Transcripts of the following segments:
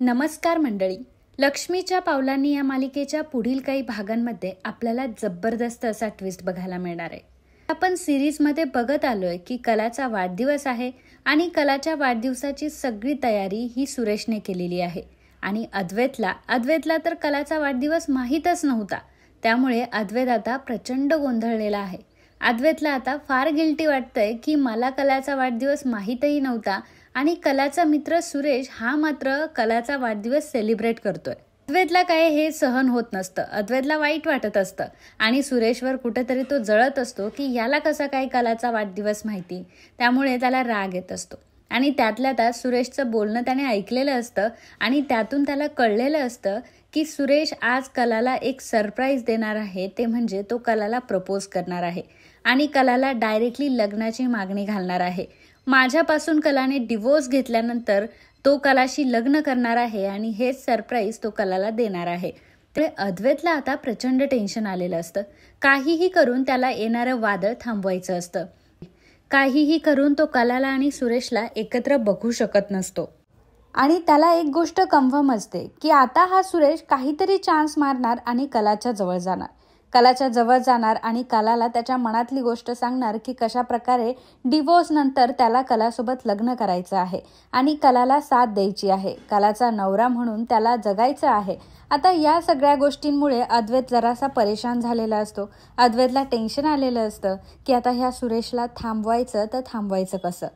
नमस्कार मंडळी. लक्ष्मीच्या पावलांनी या मालिकेच्या पुढील काही भागांमध्ये आपल्याला जबरदस्त असा ट्विस्ट बघायला मिळणार आहे. आपण सिरीजमध्ये बघत आलोय की कलाचा वाढदिवस आहे आणि कलाच्या वाढदिवसाची सगळी तयारी ही सुरेशने केलेली आहे आणि अद्वैतला तर कलाचा वाढदिवस माहीतच नव्हता. त्यामुळे अद्वैत आता प्रचंड गोंधळलेला आहे. अद्वैतला आता फार गिल्टी वाटतंय की मला कलाचा वाढदिवस माहीतही नव्हता आणि कलाचा मित्र सुरेश हा मात्र कलाचा वाढदिवस सेलिब्रेट करतोय. अद्वैतला काय हे सहन होत नसतं. अद्वैतला वाईट वाटत असतं आणि सुरेशवर कुठेतरी तो जळत असतो की याला कसा काय कलाचा वाढदिवस माहिती. त्यामुळे त्याला राग येत असतो आणि त्यातल्या त्यात सुरेशचं बोलणं त्याने ऐकलेलं असतं आणि त्यातून त्याला कळलेलं असतं की सुरेश आज कलाला एक सरप्राईज देणार आहे. ते म्हणजे तो कलाला प्रपोज करणार आहे आणि कलाला डायरेक्टली लग्नाची मागणी घालणार आहे. माझ्यापासून कलाने डिवोर्स घेतल्यानंतर तो कलाशी लग्न करणार आहे आणि हेच सरप्राईज तो कलाला देणार आहे. त्यामुळे अद्वैतला आता प्रचंड टेन्शन आलेलं असतं. काहीही करून त्याला येणारं वादळ थांबवायचं असतं. काहीही करून तो कलाला आणि सुरेशला एकत्र बघू शकत नसतो आणि त्याला एक गोष्ट कन्फर्म असते की आता हा सुरेश काहीतरी चान्स मारणार आणि कलाच्या जवळ जाणार आणि कलाला त्याच्या मनातली गोष्ट सांगणार की कशा प्रकारे डिवोर्स नंतर त्याला कलासोबत लग्न करायचं आहे आणि कलाला साथ द्यायची आहे. कलाचा नवरा म्हणून त्याला जगायचं आहे. आता या सगळ्या गोष्टींमुळे अद्वैत जरासा परेशान झालेला असतो. अद्वैतला टेन्शन आलेलं असतं की आता ह्या सुरेशला थांबवायचं कसं.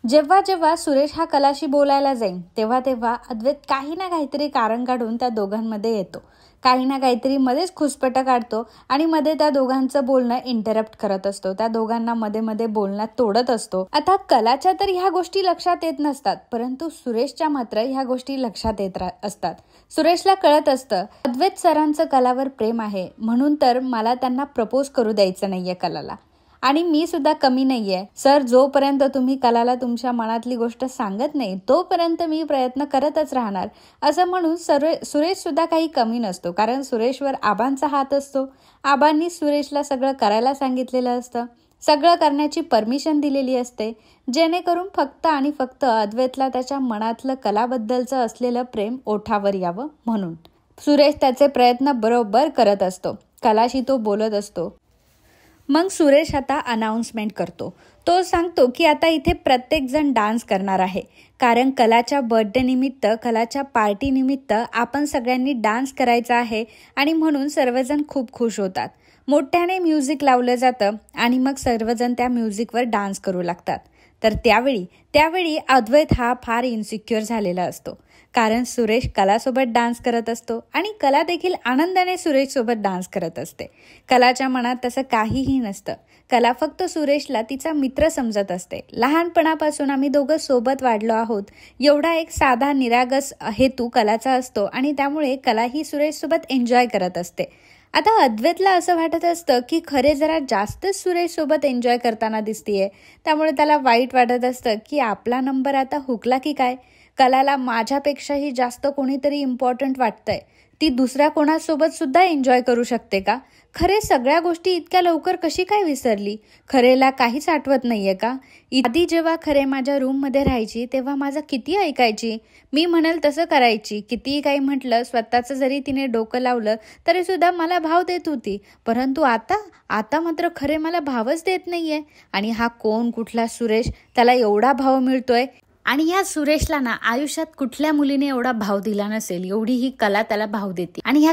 जेव्हा सुरेश हा कलाशी बोलायला जाईल तेव्हा अद्वैत काही ना काहीतरी कारण काढून त्या दोघांमध्ये येतो. काही ना काहीतरी मध्येच खुसपटं काढतो आणि मध्ये त्या दोघांचं बोलणं इंटरप्ट करत असतो. त्या दोघांना मध्ये बोलण्यात तोडत असतो. आता कलाच्या तर ह्या गोष्टी लक्षात येत नसतात, परंतु सुरेशच्या मात्र ह्या गोष्टी लक्षात येत असतात. सुरेशला कळत असतं अद्वैत सरांचं कलावर प्रेम आहे, म्हणून तर मला त्यांना प्रपोज करू द्यायचं नाहीये कलाला आणि मी सुद्धा कमी नाहीये सर. जोपर्यंत तुम्ही कलाला तुमच्या मनातली गोष्ट सांगत नाही तोपर्यंत मी प्रयत्न करतच राहणार असं म्हणून सुरेश सुद्धा काही कमी नसतो. कारण सुरेशवर आबांचा हात असतो. आबांनी सुरेशला सगळं करायला सांगितलेलं असतं. सगळं करण्याची परमिशन दिलेली असते जेणेकरून फक्त आणि फक्त अद्वैतला त्याच्या मनातलं कलाबद्दलचं असलेलं प्रेम ओठावर यावं म्हणून. सुरेश त्याचे प्रयत्न बरोबर करत असतो. कलाशी तो बोलत असतो. मग सुरेश आता अनाउन्समेंट करतो. तो सांगतो की आता इथे प्रत्येक जण डान्स करणार आहे कारण कलाच्या बर्थडे निमित्त, कलाच्या पार्टी निमित्त आपण सगळ्यांनी डान्स करायचा आहे आणि म्हणून सर्वजण खूप खुश होतात. मोठ्याने म्युझिक लावलं जातं आणि मग सर्वजण त्या म्युझिकवर डान्स करू लागतात. तर त्यावेळी अद्वैत हा फार इन्सिक्युअर झालेला असतो कारण सुरेश कलासोबत डान्स करत असतो आणि कला देखील आनंदाने सुरेशसोबत डान्स करत असते. कलाच्या मनात तसं काहीही नसतं. कला फक्त सुरेशला तिचा मित्र समजत असते. लहानपणापासून आम्ही दोघं सोबत वाढलो आहोत एवढा एक साधा निरागस हेतू कलाचा असतो आणि त्यामुळे कला ही सुरेशसोबत एन्जॉय करत असते. आता अद्वैतला असं वाटत असतं की खरे जरा जास्तच सुरेशसोबत एन्जॉय करताना दिसतीये. त्यामुळे त्याला वाईट वाटत असतं की आपला नंबर आता हुकला की काय. कलाला माझ्यापेक्षाही जास्त कोणीतरी इम्पॉर्टंट वाटतंय. ती दुसऱ्या कोणासोबत सुद्धा एन्जॉय करू शकते का. खरे सगळ्या गोष्टी इतक्या लवकर कशी काय विसरली. खरेला काहीच आठवत नाहीये का. आधी जेव्हा खरे माझ्या रूममध्ये राहायची तेव्हा माझं किती ऐकायची. मी म्हणाल तसं करायची. कितीही काही म्हटलं, स्वतःचं जरी तिने डोकं लावलं तरी सुद्धा मला भाव देत होती. परंतु आता मात्र खरे मला भावच देत नाहीये. आणि हा कोण कुठला सुरेश, त्याला एवढा भाव मिळतोय. आणि ह्या सुरेशला ना आयुष्यात कुठल्या मुलीने एवढा भाव दिला नसेल एवढी ही कला त्याला भाव देते. आणि ह्या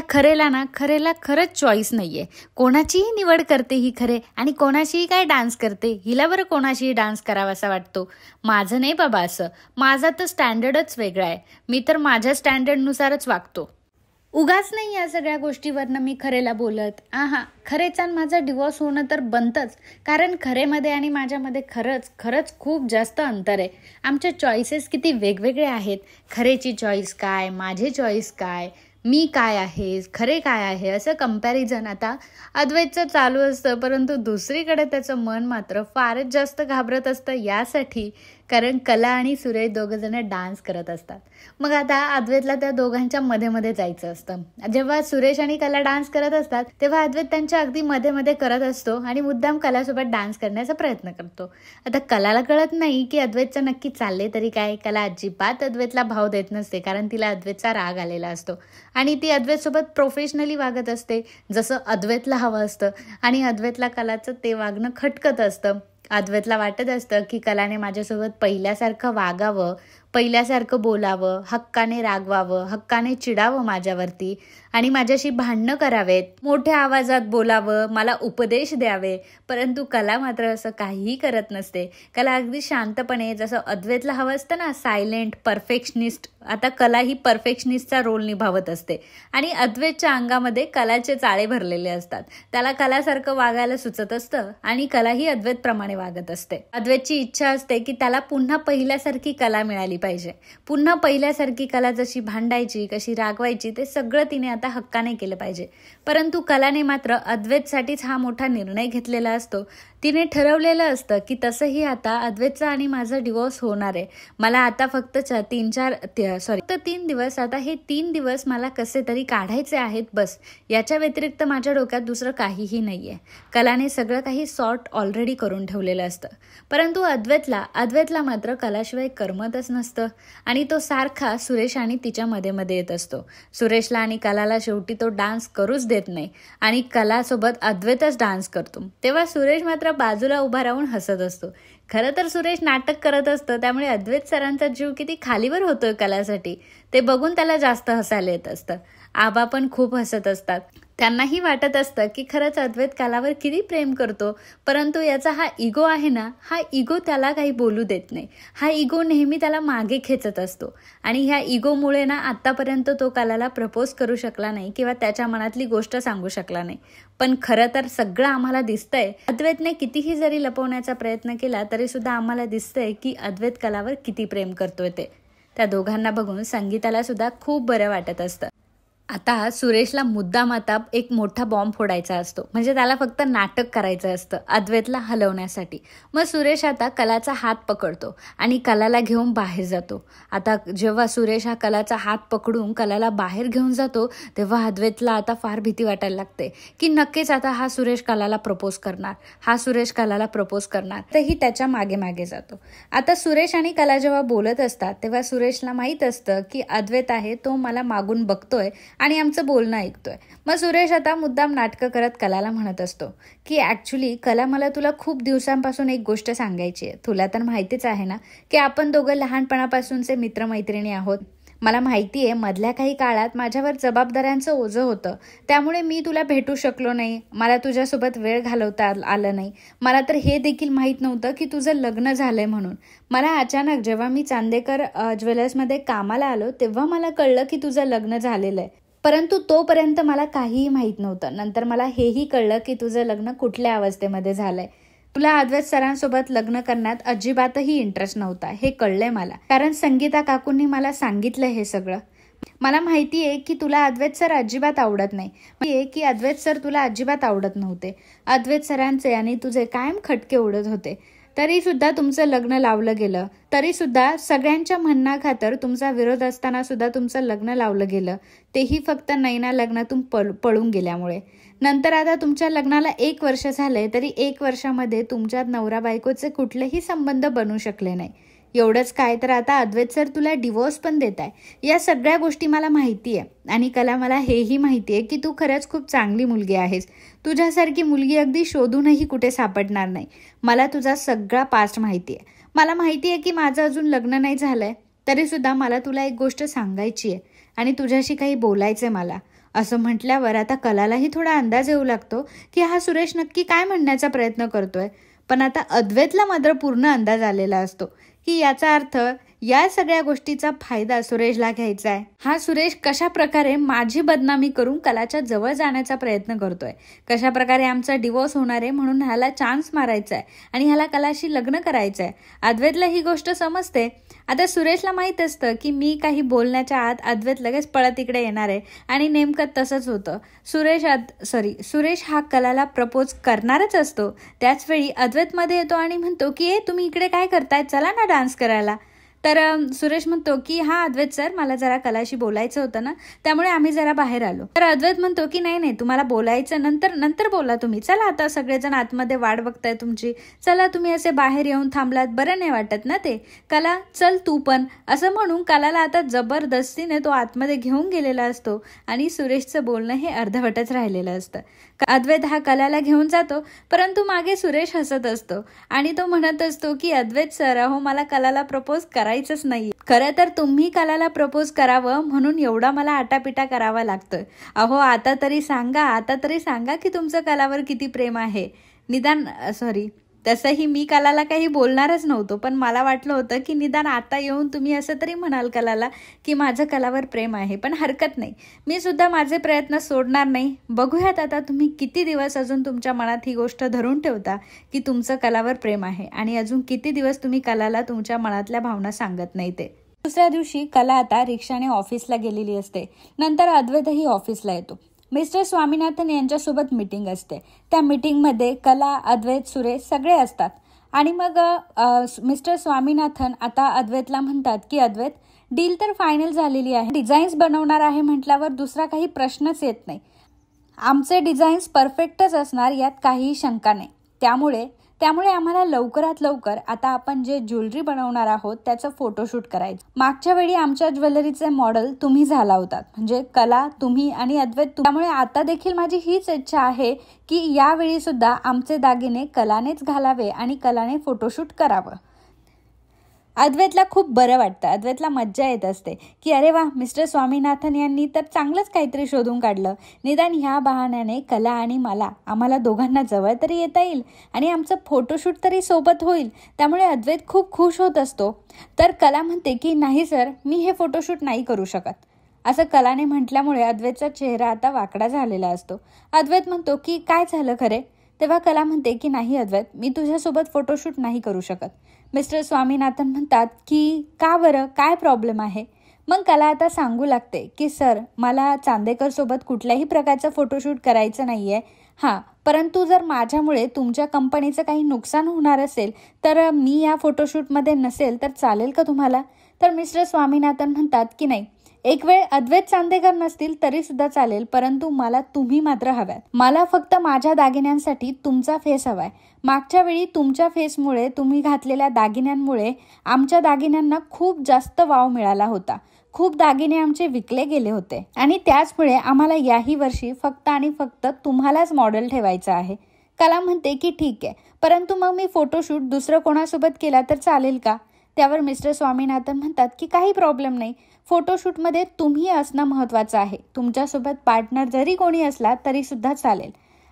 खरेला खरंच चॉईस नाहीये. कोणाचीही निवड करते ही खरे आणि कोणाशीही काय डान्स करते. हिला बरं कोणाशीही डान्स करावा असा वाटतो. माझं नाही बाबा असं. माझा तर स्टँडर्डच वेगळा आहे. मी तर माझ्या स्टँडर्डनुसारच वागतो. उगाच नाही या सगळ्या गोष्टीवरनं मी खरेला बोलत. खरेचा माझा डिवोर्स होणं तर बनतंच कारण खरेमध्ये आणि माझ्यामध्ये खरंच खूप जास्त अंतर आहे. आमच्या चॉईसेस किती वेगवेगळे आहेत. खरेची चॉईस काय, माझे चॉईस काय, मी काय आहे, खरे काय आहे, असं कंपॅरिझन आता अद्वैतचं चालू असतं. परंतु दुसरीकडे त्याचं मन मात्र फारच जास्त घाबरत असतं यासाठी कारण कला आणि सुरेश दोघं जण डान्स करत असतात. मग आता अद्वैतला त्या दोघांच्या मध्ये मध्ये जायचं असतं. जेव्हा सुरेश आणि कला डान्स करत असतात तेव्हा अद्वैत त्यांच्या अगदी मध्ये मध्ये करत असतो आणि मुद्दाम कलासोबत डान्स करण्याचा प्रयत्न करतो. आता कलाला कळत नाही की अद्वैतचं नक्की चालले तरी काय. कला अजिबात अद्वैतला भाव देत नसते, कारण तिला अद्वैतचा राग आलेला असतो आणि ती अद्वैतसोबत प्रोफेशनली वागत असते जसं अद्वैतला हवं असतं आणि अद्वैतला कलाचं ते वागणं खटकत असतं. अद्वैतला वाटत असतं की कलाने माझ्यासोबत पहिल्यासारखं वागावं, पहिल्यासारखं बोलावं, हक्काने रागवावं, हक्काने चिडावं माझ्यावरती आणि माझ्याशी भांडणं करावेत, मोठ्या आवाजात बोलावं, मला उपदेश द्यावे. परंतु कला मात्र असं काहीही करत नसते. कला अगदी शांतपणे, जसं अद्वैतला हवं असतं ना, सायलेंट, परफेक्शनिस्ट, आता कला ही परफेक्शनिस्टचा रोल निभावत असते आणि अद्वैतच्या अंगामध्ये कलाचे चाळे भरलेले असतात. त्याला कलासारखं वागायला सुचत असतं आणि कलाही अद्वैतप्रमाणे वागत असते. अद्वैतची इच्छा असते की त्याला पुन्हा पहिल्यासारखी कला मिळाली पाहिजे. पुन्हा पहिल्यासारखी कला जशी भांडायची, कशी रागवायची, ते सगळं तिने आता हक्काने केलं पाहिजे. परंतु कलाने मात्र अद्वैतसाठीच हा मोठा निर्णय घेतलेला असतो. तिने ठरवलेलं असतं की तसंही आता अद्वैतचा आणि माझा डिवोर्स होणार आहे. मला आता फक्त 3 दिवस, आता हे 3 दिवस मला कसे तरी काढायचे आहेत बस. याच्या व्यतिरिक्त माझ्या डोक्यात दुसरं काहीही नाहीये. कलाने सगळं काही सॉर्ट ऑलरेडी करून ठेवलेलं असतं. परंतु अद्वैतला मात्र कलाशिवाय करमतच नसतं आणि तो सारखा सुरेश आणि तिच्या मध्ये मध्ये येत असतो. सुरेशला आणि कलाला शेवटी तो डान्स करूच देत नाही आणि कलासोबत अद्वैतच डान्स करतो. तेव्हा सुरेश मात्र बाजूला उभा राहून हसत असतो. खरं तर सुरेश नाटक करत असतं, त्यामुळे अद्वैत सरांचा जीव किती खालीवर होतोय कलासाठी ते बघून त्याला जास्त हसायला येत असतं. आबा पण खूप हसत असतात. त्यांनाही वाटत असतं की खरंच अद्वैत कलावर किती प्रेम करतो, परंतु याचा हा इगो आहे ना, हा इगो त्याला काही बोलू देत नाही. हा इगो नेहमी त्याला मागे खेचत असतो आणि ह्या इगोमुळे ना आतापर्यंत तो कलाला प्रपोज करू शकला नाही किंवा त्याच्या मनातली गोष्ट सांगू शकला नाही. पण खरं तर सगळं आम्हाला दिसतंय, अद्वैतने कितीही जरी लपवण्याचा प्रयत्न केला तरी सुद्धा आम्हाला दिसतंय की अद्वैत कलावर किती प्रेम करतोय ते. त्या दोघांना बघून संगीताला सुद्धा खूप बरं वाटत असतं. आता सुरेशला मुद्दाम आता एक मोठा बॉम्ब फोडायचा असतो, म्हणजे त्याला फक्त नाटक करायचं असतं अद्वैतला हलवण्यासाठी. मग सुरेश आता कलाचा हात पकडतो आणि कलाला घेऊन बाहेर जातो. आता जेव्हा सुरेश हा कलाचा हात पकडून कलाला बाहेर घेऊन जातो तेव्हा अद्वैतला आता फार भीती वाटायला लागते की नक्कीच आता हा सुरेश कलाला प्रपोज करणार, तर ही त्याच्या मागे मागे जातो. आता सुरेश आणि कला जेव्हा बोलत असतात तेव्हा सुरेशला माहीत असतं की अद्वैत आहे तो मला मागून बघतोय आणि आमचं बोलणं ऐकतोय. मग सुरेश आता मुद्दाम नाटकं करत कलाला म्हणत असतो की ॲक्च्युली कला, मला तुला खूप दिवसांपासून एक गोष्ट सांगायची आहे. तुला तर माहितीच आहे ना की आपण दोघं लहानपणापासूनचे मित्रमैत्रिणी आहोत. मला माहिती आहे मधल्या काही काळात माझ्यावर जबाबदाऱ्यांचं ओझं होतं, त्यामुळे मी तुला भेटू शकलो नाही, मला तुझ्यासोबत वेळ घालवता आलं नाही. मला तर हे देखील माहीत नव्हतं की तुझं लग्न झालंय म्हणून. मला अचानक जेव्हा मी चांदेकर ज्वेलर्समध्ये कामाला आलो तेव्हा मला कळलं की तुझं लग्न झालेलं आहे. परंतु तोपर्यंत मला काहीही माहीत नव्हतं. नंतर मला हेही कळलं की तुझं लग्न कुठल्या अवस्थेमध्ये झालंय. तुला अद्वैत सरांसोबत लग्न करण्यात अजिबातही इंटरेस्ट नव्हता, हे कळलंय मला, कारण संगीता काकूंनी मला सांगितलं हे सगळं. मला माहिती आहे की तुला अद्वैत सर अजिबात आवडत नाही, की अद्वैत सर तुला अजिबात आवडत नव्हते. अद्वैत सरांचे आणि तुझे कायम खटके उडत होते. तरी सुद्धा तुमचं लग्न लावलं गेलं, तरी सुद्धा सगळ्यांच्या म्हणण्याखातर तुमचा विरोध असताना सुद्धा तुमचं लग्न लावलं गेलं, तेही फक्त नैना लग्नातून पळून गेल्यामुळे. नंतर आता तुमच्या लग्नाला 1 वर्ष झालंय, तरी 1 वर्षामध्ये तुमच्यात नवरा बायकोचे कुठलेही संबंध बनू शकले नाही. एवढंच काय, तर आता अद्वैत सर तुला डिवोर्स पण देत आहे. या सगळ्या गोष्टी मला माहिती आहे आणि कला, मला हेही माहिती आहे की तू खरंच खूप चांगली मुलगी आहेस. तुझ्यासारखी मुलगी अगदी शोधूनही कुठे सापडणार नाही. मला तुझा सगळा पास्ट माहिती आहे. मला माहिती आहे की माझं अजून लग्न नाही झालंय, तरी सुद्धा मला तुला एक गोष्ट सांगायची आहे आणि तुझ्याशी काही बोलायचंय मला. असं म्हटल्यावर आता कलालाही थोडा अंदाज येऊ लागतो की हा सुरेश नक्की काय म्हणण्याचा प्रयत्न करतोय. पण आता अद्वैतला मात्र पूर्ण अंदाज आलेला असतो की याचा अर्थ या सगळ्या गोष्टीचा फायदा सुरेशला घ्यायचा आहे. हा सुरेश कशा प्रकारे माझी बदनामी करून कलाच्या जवळ जाण्याचा प्रयत्न करतोय, कशा प्रकारे आमचा डिवोर्स होणार आहे म्हणून ह्याला चान्स मारायचा आहे आणि ह्याला कलाशी लग्न करायचं आहे. अद्वैतला ही गोष्ट समजते. आता सुरेशला माहित असतं की मी काही बोलण्याच्या आत अद्वैत लगेच पळत इकडे येणार आहे आणि नेमकं तसंच होतं. सुरेश हा कलाला प्रपोज करणारच असतो. त्याच वेळी अद्वैत मध्ये येतो आणि म्हणतो की तुम्ही इकडे काय करताय, चला ना डान्स करायला. तर सुरेश म्हणतो की हा अद्वैत सर, मला जरा कलाशी बोलायचं होतं ना, त्यामुळे आम्ही जरा बाहेर आलो. तर अद्वैत म्हणतो की नाही तुम्हाला बोलायचं नंतर बोला तुम्ही, चला आता सगळेजण आतमध्ये वाट बघताय तुमची, चला तुम्ही असे बाहेर येऊन थांबलात, बरं नाही वाटत ना ते. कला चल तू पण, असं म्हणून कलाला आता जबरदस्तीने तो आतमध्ये घेऊन गेलेला असतो आणि सुरेशचं बोलणं हे अर्धवटच राहिलेलं असतं. अद्वैत हा कलाला घेऊन जातो, परंतु मागे सुरेश हसत असतो आणि तो म्हणत असतो की अद्वैत सर, अहो मला कलाला प्रपोज करायचंच नाही. खरं तर तुम्ही कलाला प्रपोज करावं म्हणून एवढा मला आटापिटा करावा लागतोय. अहो आता तरी सांगा की तुमचं कलावर किती प्रेम आहे. तसंही मी कलाला काही बोलणारच नव्हतो, पण मला वाटलं होतं की निदान आता येऊन तुम्ही असं तरी म्हणाल कलाला की माझं कलावर प्रेम आहे. पण हरकत नाही, मी सुद्धा माझे प्रयत्न सोडणार नाही. बघूयात आता तुम्ही किती दिवस अजून तुमच्या मनात ही गोष्ट धरून ठेवता की तुमचं कलावर प्रेम आहे आणि अजून किती दिवस तुम्ही कलाला तुमच्या मनातल्या भावना सांगत नाही ते. दुसऱ्या दिवशी कला आता रिक्षाने ऑफिसला गेलेली असते. नंतर अद्वैतही ऑफिसला येतो. मिस्टर स्वामीनाथन यांच्यासोबत मीटिंग असते. त्या मीटिंगमध्ये कला, अद्वैत, सुरेश सगळे असतात आणि मग मिस्टर स्वामीनाथन आता अद्वैतला म्हणतात की अद्वैत, डील तर फायनल झालेली आहे, डिझाईन्स बनवणार आहे म्हटल्यावर दुसरा काही प्रश्नच येत नाही. आमचे डिझाईन्स परफेक्टच असणार, यात काहीही शंका नाही. त्यामुळे आम्हाला लवकरात लवकर आता आपण जे ज्वेलरी बनवणार आहोत त्याचं फोटोशूट करायचं. मागच्या वेळी आमच्या ज्वेलरीचे मॉडेल तुम्ही झाला होतात, म्हणजे कला, तुम्ही आणि अद्वैत. त्यामुळे आता देखील माझी हीच इच्छा आहे की यावेळी सुद्धा आमचे दागिने कलानेच घालावे आणि कलाने फोटोशूट करावं. अद्वैतला खूप बरं वाटतं. अद्वैतला मज्जा येत असते की अरे वा, मिस्टर स्वामीनाथन यांनी तर चांगलंच काहीतरी शोधून काढलं. निदान ह्या बहाण्याने कला आणि आम्हाला दोघांना जवळ तरी येता येईल आणि आमचं फोटोशूट तरी सोबत होईल. त्यामुळे अद्वैत खूप खुश होत असतो. तर कला म्हणते की नाही सर, मी हे फोटोशूट नाही करू शकत. असं कलाने म्हटल्यामुळे अद्वैतचा चेहरा आता वाकडा झालेला असतो. अद्वैत म्हणतो की काय झालं खरे? तेव्हा कला म्हणते की नाही अद्वैत, मी तुझ्यासोबत फोटोशूट नाही करू शकत. मिस्टर स्वामीनाथन म्हणतात की का बरं, काय प्रॉब्लेम आहे? मग कला आता सांगू लागते की सर, मला चांदेकर सोबत कुठल्याही प्रकारचं फोटोशूट करायचं नाहीये. परंतु जर माझ्यामुळे तुमच्या कंपनीचं काही नुकसान होणार असेल तर मी या फोटोशूटमध्ये नसेल तर चालेल का तुम्हाला? तर मिस्टर स्वामीनाथन म्हणतात की नाही, एक वेळ अद्वैत चांदेकर नसतील तरी सुद्धा चालेल, परंतु मला तुम्ही मात्र हव्यात. मला फक्त माझ्या दागिन्यांसाठी तुमचा फेस हवाय. मागच्या वेळी तुमच्या फेसमुळे, तुम्ही घातलेल्या दागिन्यांमुळे आमच्या दागिन्यांना खूप जास्त वाव मिळाला होता. खूप दागिने आमचे विकले गेले होते आणि त्याचमुळे आम्हाला याही वर्षी फक्त आणि फक्त तुम्हालाच मॉडेल ठेवायचं आहे. कला म्हणते की ठीक आहे, परंतु मग मी फोटोशूट दुसरं कोणासोबत केला तर चालेल का? त्यावर मिस्टर स्वामीनाथन म्हणतात की काही प्रॉब्लेम नाही, फोटोशूटमध्ये तुम्ही असणं महत्त्वाचं आहे. तुमच्यासोबत पार्टनर जरी कोणी असला तरी सुद्धा चालेल.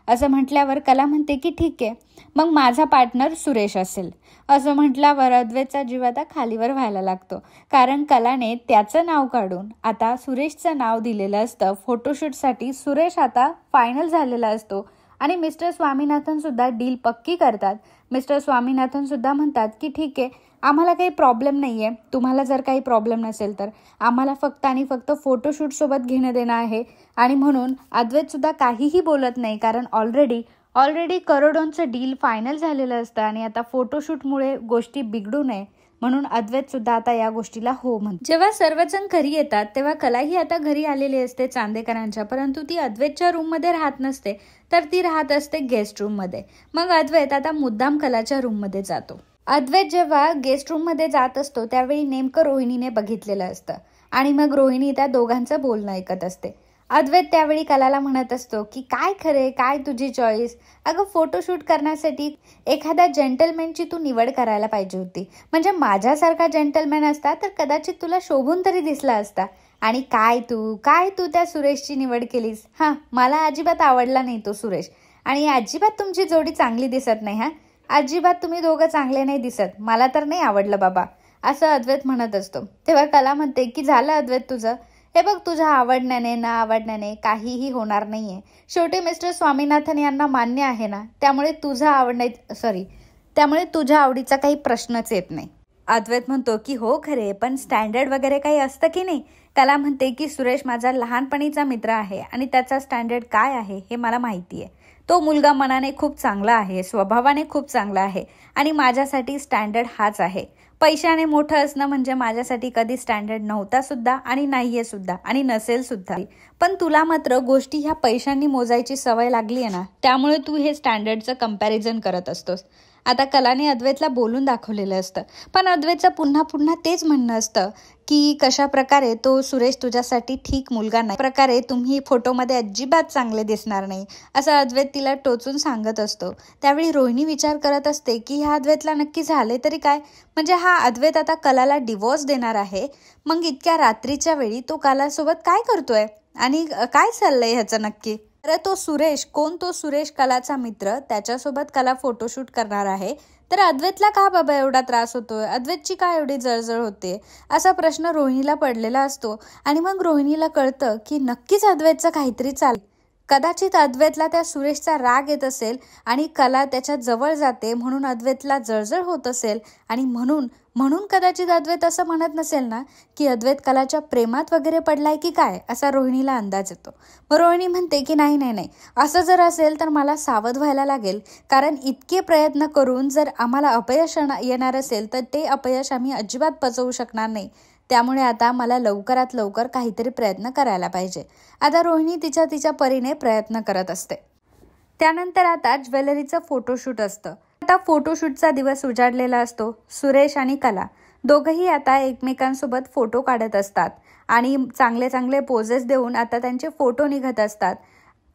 असं म्हटल्यावर कला म्हणते की ठीक आहे, मग माझा पार्टनर सुरेश असेल. असं म्हटल्यावर अद्वैतचा जीव आता खालीवर व्हायला लागतो, कारण कलाने त्याचं नाव काढून आता सुरेशचं नाव दिलेलं असतं. फोटोशूटसाठी सुरेश आता फायनल झालेला असतो आणि मिस्टर स्वामीनाथन सुद्धा डील पक्की करतात. मिस्टर स्वामीनाथन सुद्धा म्हणतात की ठीक आहे, आम्हाला काही प्रॉब्लेम नाही आहे. तुम्हाला जर काही प्रॉब्लेम नसेल तर आम्हाला फक्त आणि फक्त फोटोशूटसोबत घेणं देणं आहे. आणि म्हणून अद्वैतसुद्धा काहीही बोलत नाही, कारण ऑलरेडी करोडोंचं डील फायनल झालेलं असतं आणि आता फोटोशूटमुळे गोष्टी बिघडू नये म्हणून अद्वैत सुद्धा आता या गोष्टीला हो म्हणतो. जेव्हा सर्वजण घरी येतात तेव्हा कलाही आता घरी आलेली असते चांदेकरांच्या, परंतु ती अद्वैतच्या रूममध्ये राहत नसते, तर ती राहत असते गेस्ट रूममध्ये. मग अद्वैत आता मुद्दाम कलाच्या रूममध्ये जातो. अद्वैत जेव्हा गेस्ट रूममध्ये जात असतो त्यावेळी नेमकं रोहिणीने बघितलेलं असतं आणि मग रोहिणी त्या दोघांचं बोलणं ऐकत असते. अद्वैत त्यावेळी कलाला म्हणत असतो की काय खरे, काय तुझी चॉईस? अगं, फोटोशूट करण्यासाठी एखाद्या जेंटलमॅनची तू निवड करायला पाहिजे होती. म्हणजे माझ्यासारखा जेंटलमॅन असता तर कदाचित तुला शोभून तरी दिसला असता. आणि काय तू त्या सुरेशची निवड केलीस? मला अजिबात आवडला नाही तो सुरेश. आणि अजिबात तुमची जोडी चांगली दिसत नाही. अजिबात तुम्ही दोघं चांगले नाही दिसत. मला तर नाही आवडलं बाबा. असं अद्वैत म्हणत असतो. तेव्हा कला म्हणते की झालं अद्वैत तुझं, हे बघ तुझ्या आवडण्याने ना आवडण्याने काहीही होणार नाहीये. शेवटी मिस्टर स्वामीनाथन यांना मान्य आहे ना, त्यामुळे तुझ्या आवडीचा काही प्रश्नच येत नाही. अद्वैत म्हणतो की हो खरे, पण स्टँडर्ड वगैरे काही असतं की नाही. कला म्हणते की सुरेश माझा लहानपणीचा मित्र आहे आणि त्याचा स्टँडर्ड काय आहे हे मला माहिती आहे. तो मुलगा मनाने खूप चांगला आहे, स्वभावाने खूप चांगला आहे आणि माझ्यासाठी स्टँडर्ड हाच आहे. पैशाने मोठं असणं म्हणजे माझ्यासाठी कधी स्टँडर्ड नव्हता सुद्धा आणि नाहीये सुद्धा आणि नसेल सुद्धा. पण तुला मात्र गोष्टी ह्या पैशांनी मोजायची सवय लागली आहे ना, त्यामुळे तू हे स्टँडर्डचं कंपॅरिझन करत असतोस. आता कलाने अद्वैतला बोलून दाखवलेलं असतं, पण अद्वैतचं पुन्हा पुन्हा तेच म्हणणं असतं की कशा प्रकारे तो सुरेश तुझ्यासाठी ठीक मुलगा नाही, प्रकारे तुम्ही फोटोमध्ये अजिबात चांगले दिसणार नाही, असं अद्वैत तिला टोचून सांगत असतो. त्यावेळी रोहिणी विचार करत असते की ह्या अद्वैतला नक्की झाले तरी काय, म्हणजे हा अद्वैत आता कलाला डिवोर्स देणार आहे, मग इतक्या रात्रीच्या वेळी तो कलासोबत काय करतोय आणि काय चाललंय ह्याचं नक्की. अरे तो सुरेश कोण, तो सुरेश कलाचा मित्र, त्याच्यासोबत कला फोटोशूट करणार आहे, तर अद्वैतला का बाबा एवढा त्रास होतोय, अद्वैतची का एवढी जळजळ होते, असा प्रश्न रोहिणीला पडलेला असतो. आणि मग रोहिणीला कळतं की नक्कीच अद्वैतचं काहीतरी चाललं. कदाचित अद्वैतला त्या सुरेशचा राग येत असेल आणि कला त्याच्या जवळ जाते म्हणून अद्वैतला जळजळ होत असेल आणि म्हणून कदाचित अद्वैत असं म्हणत नसेल ना की अद्वैत कलाच्या प्रेमात वगैरे पडलाय की काय, असा रोहिणीला अंदाज येतो. मग रोहिणी म्हणते की नाही, असं जर असेल तर मला सावध व्हायला लागेल, कारण इतके प्रयत्न करून जर आम्हाला अपयश येणार असेल तर ते अपयश आम्ही अजिबात पचवू शकणार नाही. त्यामुळे आता मला लवकरात लवकर काहीतरी प्रयत्न करायला पाहिजे. आता रोहिणी तिच्या परीने प्रयत्न करत असते. त्यानंतर आता ज्वेलरीचं फोटोशूट असतं. आता फोटोशूटचा दिवस उजाडलेला असतो. सुरेश आणि कला दोघंही आता एकमेकांसोबत फोटो काढत असतात आणि चांगले चांगले पोजेस देऊन आता त्यांचे फोटो निघत असतात.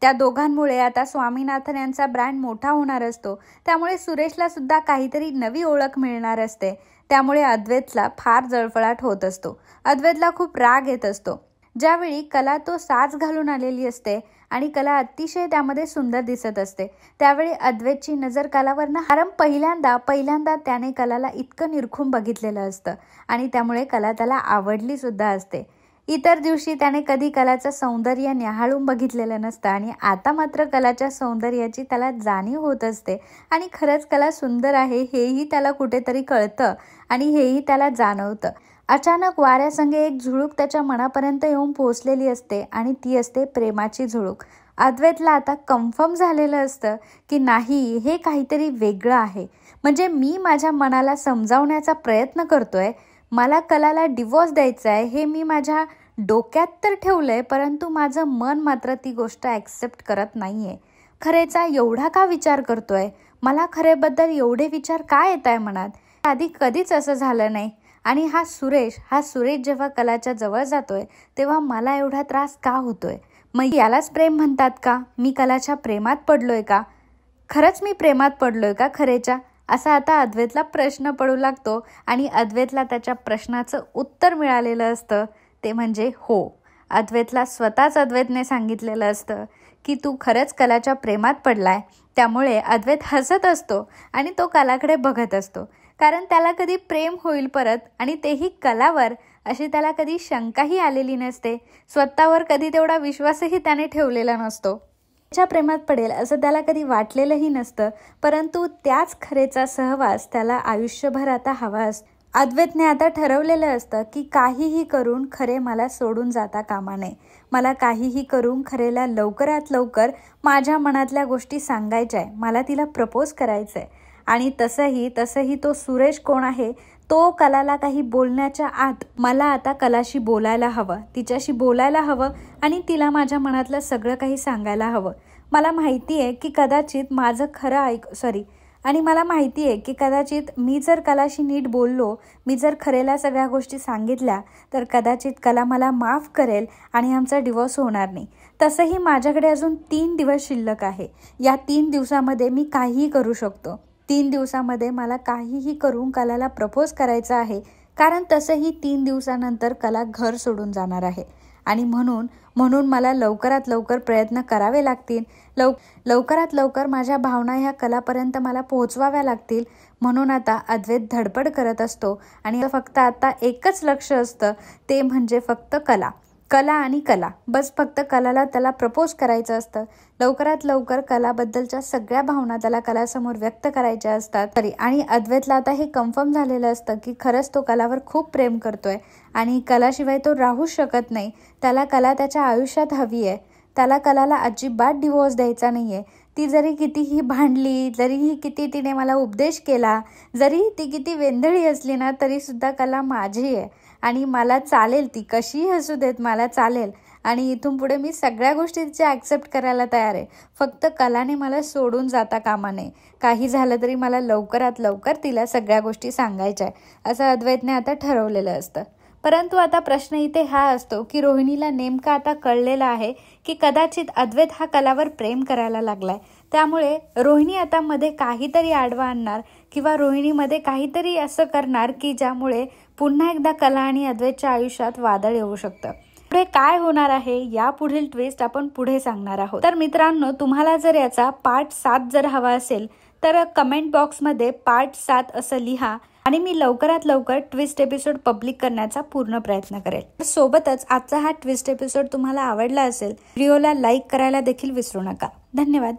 त्या दोघांमुळे आता स्वामीनाथन यांचा ब्रँड मोठा होणार असतो. त्यामुळे सुरेशला सुद्धा काहीतरी नवी ओळख मिळणार असते. त्यामुळे अद्वैतला फार जळफळाट होत असतो. अद्वैतला खूप राग येत असतो. ज्यावेळी कला तो साज घालून आलेली असते आणि कला अतिशय त्यामध्ये सुंदर दिसत असते, त्यावेळी अद्वैतची नजर कलावरनं, कारण पहिल्यांदा त्याने कलाला इतकं निरखून बघितलेलं असतं आणि त्यामुळे कला त्याला आवडली सुद्धा असते. इतर दिवशी त्याने कधी कलाचं सौंदर्य न्याहाळून बघितलेलं नसतं आणि आता मात्र कलाच्या सौंदर्याची त्याला जाणीव होत असते आणि खरंच कला सुंदर आहे हेही त्याला कुठेतरी कळतं आणि हेही त्याला जाणवतं. अचानक वाऱ्यासंगे एक झुळूक त्याच्या मनापर्यंत येऊन पोहोचलेली असते आणि ती असते प्रेमाची झुळूक. अद्वैतला आता कन्फर्म झालेलं असतं की नाही, हे काहीतरी वेगळं आहे. म्हणजे मी माझ्या मनाला समजावण्याचा प्रयत्न करतोय, मला कलाला डिवोर्स द्यायचा आहे हे मी माझ्या डोक्यात तर ठेवलंय, परंतु माझं मन मात्र ती गोष्ट ॲक्सेप्ट करत नाहीये. खरेचा एवढा का विचार करतोय, मला खरेबद्दल एवढे विचार का येत आहे मनात, आधी कधीच असं झालं नाही. आणि हा सुरेश जेव्हा कलाच्या जवळ जातोय तेव्हा मला एवढा त्रास का होतोय, मग यालाच प्रेम म्हणतात का, मी कलाच्या प्रेमात पडलोय का, खरंच मी प्रेमात पडलोय का खरेच्या, असा आता अद्वैतला प्रश्न पडू लागतो. आणि अद्वैतला त्याच्या प्रश्नाचं उत्तर मिळालेलं असतं ते म्हणजे हो. अद्वैतला स्वतःच अद्वैतने सांगितलेलं असतं की तू खरंच कलाच्या प्रेमात पडलाय. त्यामुळे अद्वैत हसत असतो आणि तो कलाकडे बघत असतो, कारण त्याला कधी प्रेम होईल परत आणि तेही कलावर अशी त्याला कधी शंकाही आलेली नसते. स्वतःवर कधी तेवढा विश्वासही त्याने ठेवलेला नसतो. त्याच्या प्रेमात पडेल असं त्याला कधी वाटलेलंही नसतं, परंतु त्याच खरेचा सहवास त्याला आयुष्यभर आता हवा असतो. अद्वैतने आता ठरवलेलं असतं की काहीही करून खरे मला सोडून जाता कामा नये. मला काहीही करून खरेला लवकरात लवकर माझ्या मनातल्या गोष्टी सांगायच्या आहे, मला तिला प्रपोज करायचं आहे. आणि तसंही तो सुरेश कोण आहे, तो कलाला काही बोलण्याच्या आत मला आता कलाशी बोलायला हवं, तिच्याशी बोलायला हवं आणि तिला माझ्या मनातलं सगळं काही सांगायला हवं. मला माहिती आहे की कदाचित माझं खरं आणि मला माहिती आहे की कदाचित मी जर कलाशी नीट बोललो, मी जर खरेला सगळ्या गोष्टी सांगितल्या तर कदाचित कला मला माफ करेल आणि आमचा डिवोर्स होणार नाही. तसंही माझ्याकडे अजून 3 दिवस शिल्लक आहे. या 3 दिवसामध्ये मी काहीही करू शकतो. 3 दिवसामध्ये मला काहीही करून कलाला प्रपोज करायचं आहे, कारण तसंही 3 दिवसानंतर कला घर सोडून जाणार आहे. आणि म्हणून मला लवकरात लवकर प्रयत्न करावे लागतील, लवकरात लवकर माझ्या भावना ह्या कलापर्यंत मला पोहोचवाव्या लागतील. म्हणून आता अद्वैत धडपड करत असतो आणि फक्त आता एकच लक्ष असतं, ते म्हणजे फक्त कला आणि कला. बस फक्त कलाला त्याला प्रपोज करायचं असतं. लवकरात लवकर कलाबद्दलच्या सगळ्या भावना त्याला कलासमोर व्यक्त करायच्या असतात. आणि अद्वैतला आता हे कन्फर्म झालेलं असतं की खरंच तो कलावर खूप प्रेम करतोय आणि कलाशिवाय तो राहूच शकत नाही. त्याला कला त्याच्या आयुष्यात हवी आहे. त्याला कलाला अजिबात डिवोर्स द्यायचा नाहीये. ती जरी कितीही भांडली, जरीही किती तिने मला उपदेश केला, जरी ती किती वेंधळी असली ना, तरी सुद्धा कला माझी आहे आणि मला चालेल. ती कशीही असू देत, मला चालेल. आणि इथून पुढे मी सगळ्या गोष्टी तिच्या ॲक्सेप्ट करायला तयार आहे. फक्त कलाने मला सोडून जाता कामा नये. काही झालं तरी मला लवकरात लवकर तिला सगळ्या गोष्टी सांगायच्या आहे, असं अद्वैतने आता ठरवलेलं असतं. परंतु आता प्रश्न इथे हा असतो की रोहिणीला नेमकं आता कळलेलं आहे की कदाचित अद्वैत हा कलावर प्रेम करायला लागलाय. त्यामुळे रोहिणी आता मध्ये काहीतरी आडवा आणणार किंवा रोहिणीमध्ये काहीतरी असं करणार की ज्यामुळे पुन्हा एकदा कला आणि अद्वैतच्या आयुष्यात वादळ येऊ शकतं. पुढे काय होणार आहे, या पुढील ट्विस्ट आपण पुढे सांगणार आहोत. तर मित्रांनो, तुम्हाला जर याचा पार्ट 7 जर हवा असेल तर कमेंट बॉक्समध्ये पार्ट 7 असं लिहा आणि मी लवकरात लवकर ट्विस्ट एपिसोड पब्लिक करण्याचा पूर्ण प्रयत्न करेल. सोबतच आजचा हा ट्विस्ट एपिसोड तुम्हाला आवडला असेल, व्हिडिओला लाईक करायला देखील विसरू नका. धन्यवाद.